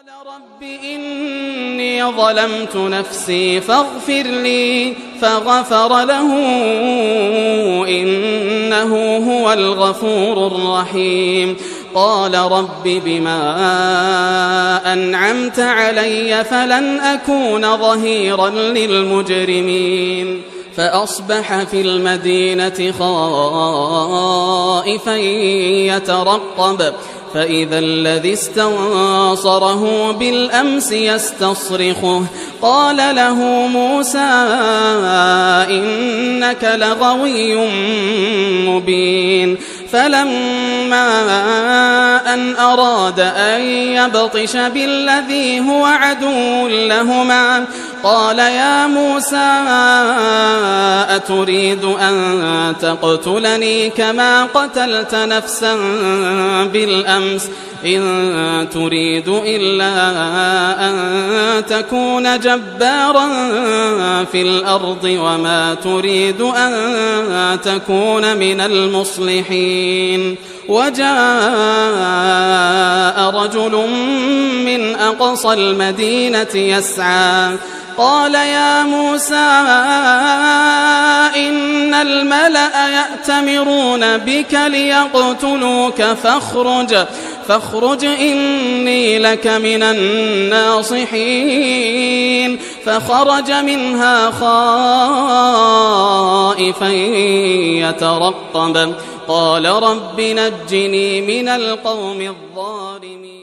رب إني ظلمت نفسي فاغفر لي فغفر له إنه هو الغفور الرحيم. قال رب بما أنعمت علي فلن أكون ظهيرا للمجرمين. فأصبح في المدينة خائفا يترقب فإذا الذي استنصره بالأمس يستصرخه قال له موسى إنك لغوي مبين. فلما أن أراد أن يبطش بالذي هو عدو لهما قال يا موسى أتريد أن تقتلني كما قتلت نفسا بالأمس إن تريد إلا أن تكون جبارا في الأرض وما تريد أن تكون من المصلحين. وجاء رجل من أقصى المدينة يسعى قال يا موسى إن الملأ يأتمرون بك ليقتلوك فاخرج إني لك من الناصحين. فخرج منها خائفا يترقب قال رب نجني من القوم الظالمين.